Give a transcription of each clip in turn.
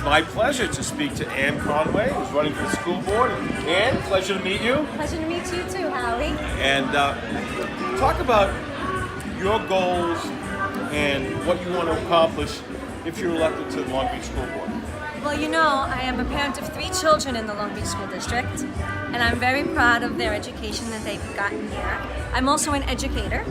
my pleasure to speak to Ann Conway, who's running for the school board. Ann, pleasure to meet you. Pleasure to meet you too, Howie. And talk about your goals and what you want to accomplish if you're elected to the Long Beach School Board. Well, you know, I am a parent of 3 children in the Long Beach School District, and I'm very proud of their education that they've gotten here. I'm also an educator.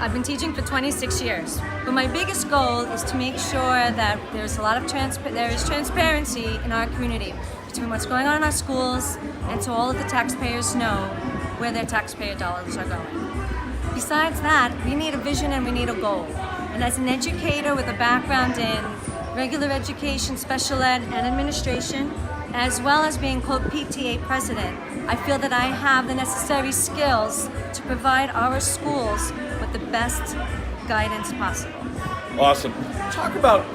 I've been teaching for 26 years, but my biggest goal is to make sure that there's a lot of transparency in our community between what's going on in our schools and so all of the taxpayers know where their taxpayer dollars are going. Besides that, we need a vision and we need a goal. And as an educator with a background in regular education, special ed, and administration, as well as being co-PTA president, I feel that I have the necessary skills to provide our schools with the best guidance possible. Awesome. Talk about,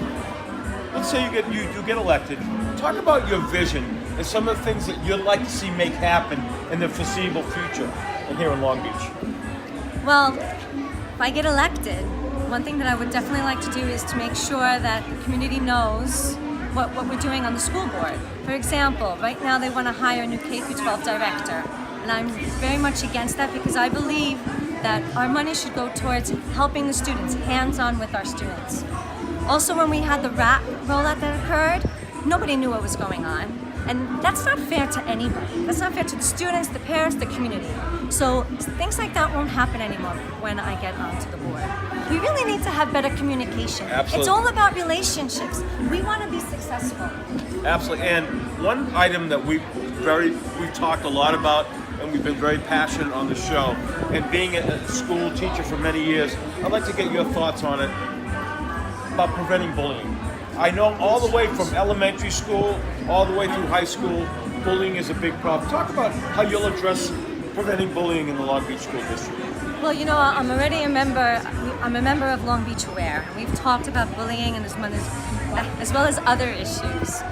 let's say you get elected, talk about your vision and some of the things that you'd like to see make happen in the foreseeable future here in Long Beach. Well, if I get elected, one thing that I would definitely like to do is to make sure that the community knows what we're doing on the school board. For example, right now they want to hire a new K-12 director, and I'm very much against that because I believe that our money should go towards helping the students, hands-on with our students. Also, when we had the RAP rollout that occurred, nobody knew what was going on. And that's not fair to anybody. That's not fair to the students, the parents, the community. So things like that won't happen anymore when I get onto the board. We really need to have better communication. Absolutely. It's all about relationships. We want to be successful. Absolutely. And one item that we've talked a lot about and we've been very passionate on the show, and being a school teacher for many years, I'd like to get your thoughts on it about preventing bullying. I know all the way from elementary school, all the way through high school, bullying is a big problem. Talk about how you'll address preventing bullying in the Long Beach School District. Well, you know, I'm already a member. I'm a member of Long Beach Aware. We've talked about bullying and as well as other issues.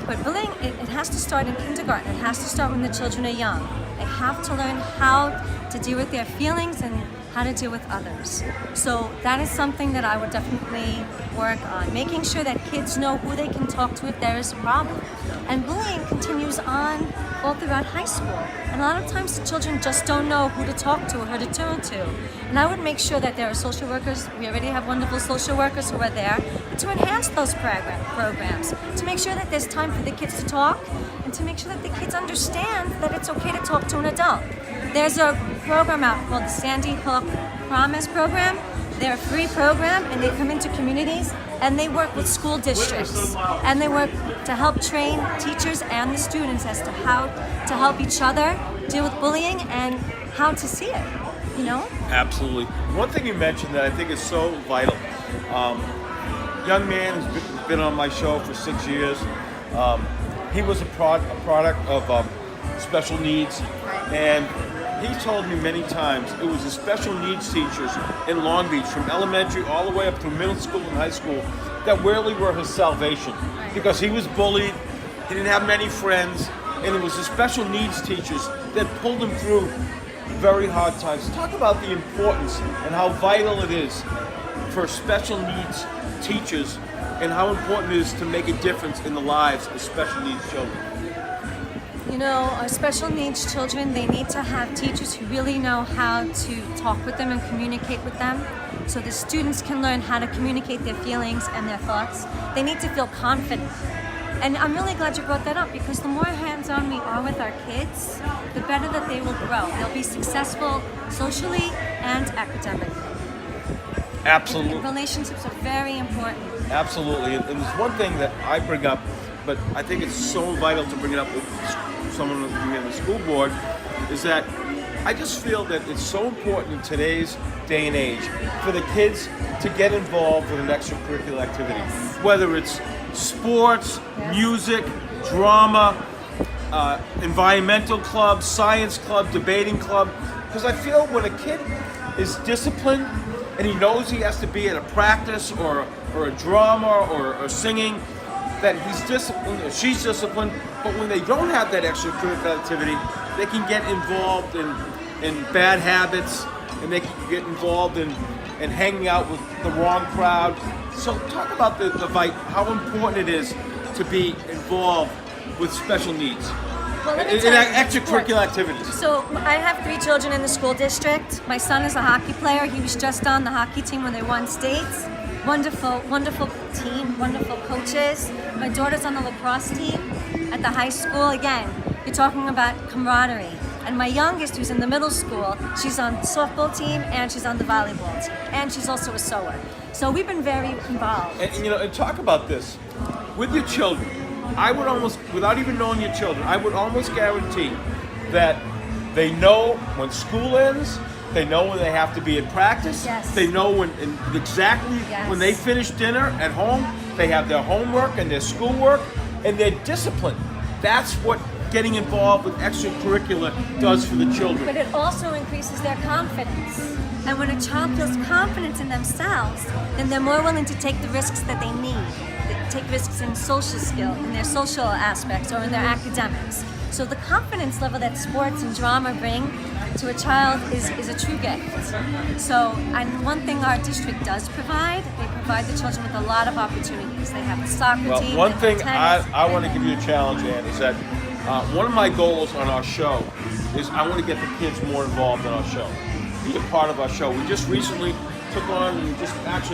But bullying, it has to start in kindergarten. It has to start when the children are young. They have to learn how to deal with their feelings and how to deal with others. So that is something that I would definitely work on, making sure that kids know who they can talk to if there is a problem. And bullying continues on all throughout high school. And a lot of times the children just don't know who to talk to or who to turn to. And I would make sure that there are social workers, we already have wonderful social workers who are there, but to enhance those programs, to make sure that there's time for the kids to talk, and to make sure that the kids understand that it's okay to talk to an adult. There's a program out called the Sandy Hook Promise Program. They're a free program, and they come into communities and they work with school districts, and they work to help train teachers and the students as to how to help each other deal with bullying and how to see it, you know? Absolutely. One thing you mentioned that I think is so vital, young man has been on my show for 6 years. He was a product of special needs, and he told me many times it was the special needs teachers in Long Beach, from elementary all the way up through middle school and high school, that really were his salvation. Because he was bullied, he didn't have many friends, and it was the special needs teachers that pulled him through very hard times. Talk about the importance and how vital it is for special needs teachers and how important it is to make a difference in the lives of special needs children. You know, our special needs children, they need to have teachers who really know how to talk with them and communicate with them, so the students can learn how to communicate their feelings and their thoughts. They need to feel confident. And I'm really glad you brought that up, because the more hands-on we are with our kids, the better that they will grow. They'll be successful socially and academically. Absolutely. Relationships are very important. Absolutely. And there's one thing that I bring up, but I think it's so vital to bring it up with someone in the school board, is that I just feel that it's so important in today's day and age for the kids to get involved with an extracurricular activity, whether it's sports, music, drama, environmental club, science club, debating club. Because I feel when a kid is disciplined and he knows he has to be at a practice or a drama or singing, that he's disciplined or she's disciplined. But when they don't have that extracurricular activity, they can get involved in bad habits, and they can get involved in hanging out with the wrong crowd. So talk about how important it is to be involved with special needs Well, let me in tell you, extracurricular sports. activities? So I have 3 children in the school district. My son is a hockey player. He was just on the hockey team when they won states. Wonderful, wonderful team, wonderful coaches. My daughter's on the lacrosse team at the high school. Again, you're talking about camaraderie. And my youngest, who's in the middle school, she's on the softball team and she's on the volleyball team. And she's also a sewer. So we've been very involved. And and talk about this with your children. I would almost, without even knowing your children, I would almost guarantee that they know when school ends. They know when they have to be at practice. Yes. They know exactly Yes. when they finish dinner at home. They have their homework and their schoolwork, and they're disciplined. That's what getting involved with extracurricular does for the children. But it also increases their confidence. And when a child feels confidence in themselves, then they're more willing to take the risks that they need. They take risks in social skill, in their social aspects, or in their academics. So the confidence level that sports and drama bring to a child is a true gift. So, and one thing our district does provide, they provide the children with a lot of opportunities. They have the soccer Well, team. one they thing have tennis, I want to give you a challenge, Ann, is that one of my goals on our show is I want to get the kids more involved in our show, be a part of our show. We just recently took on, we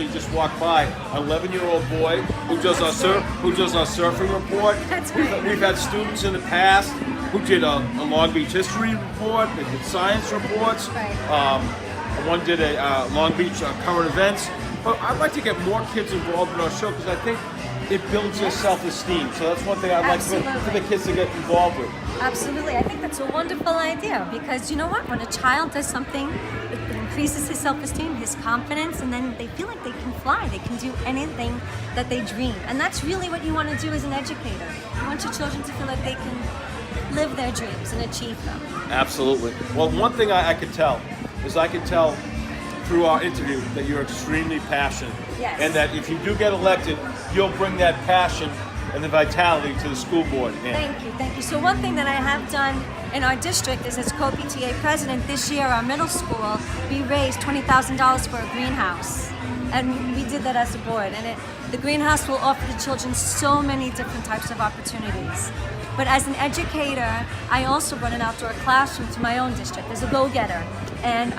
just walked by, an 11-year-old boy who does our surfing report. That's great. We've had students in the past who did a Long Beach history report, they did science reports. Right. One did a Long Beach current events. But I'd like to get more kids involved in our show because I think it builds their self-esteem. So that's one thing I'd like for the kids to get involved with. Absolutely. I think that's a wonderful idea because you know what? When a child does something, it increases his self-esteem, his confidence, and then they feel like they can fly. They can do anything that they dream. And that's really what you want to do as an educator. You want your children to feel like they can live their dreams and achieve them. Absolutely. Well, one thing I could tell is I could tell through our interview that you're extremely passionate. Yes. And that if you do get elected, you'll bring that passion and the vitality to the school board. Thank you, thank you. So one thing that I have done in our district is as co-PTA president this year, our middle school, we raised $20,000 for a greenhouse. And we did that as a board. And the greenhouse will offer the children so many different types of opportunities. But as an educator, I also run an outdoor classroom to my own district as a go-getter. And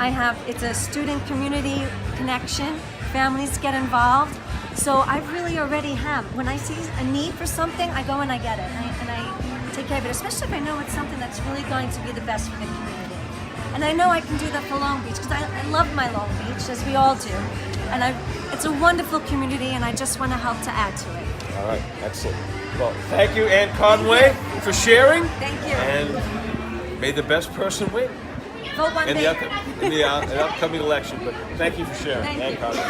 it's a student community connection. Families get involved. So I really already have. When I see a need for something, I go and I get it. And I take care of it, especially if I know it's something that's really going to be the best for the community. And I know I can do that for Long Beach because I love my Long Beach, as we all do. And it's a wonderful community, and I just want to help to add to it. All right, excellent. Well, thank you, Ann Conway, for sharing. Thank you. And may the best person win Vote one in day. the upcoming election. But thank you for sharing, Thank Ann you. Conway.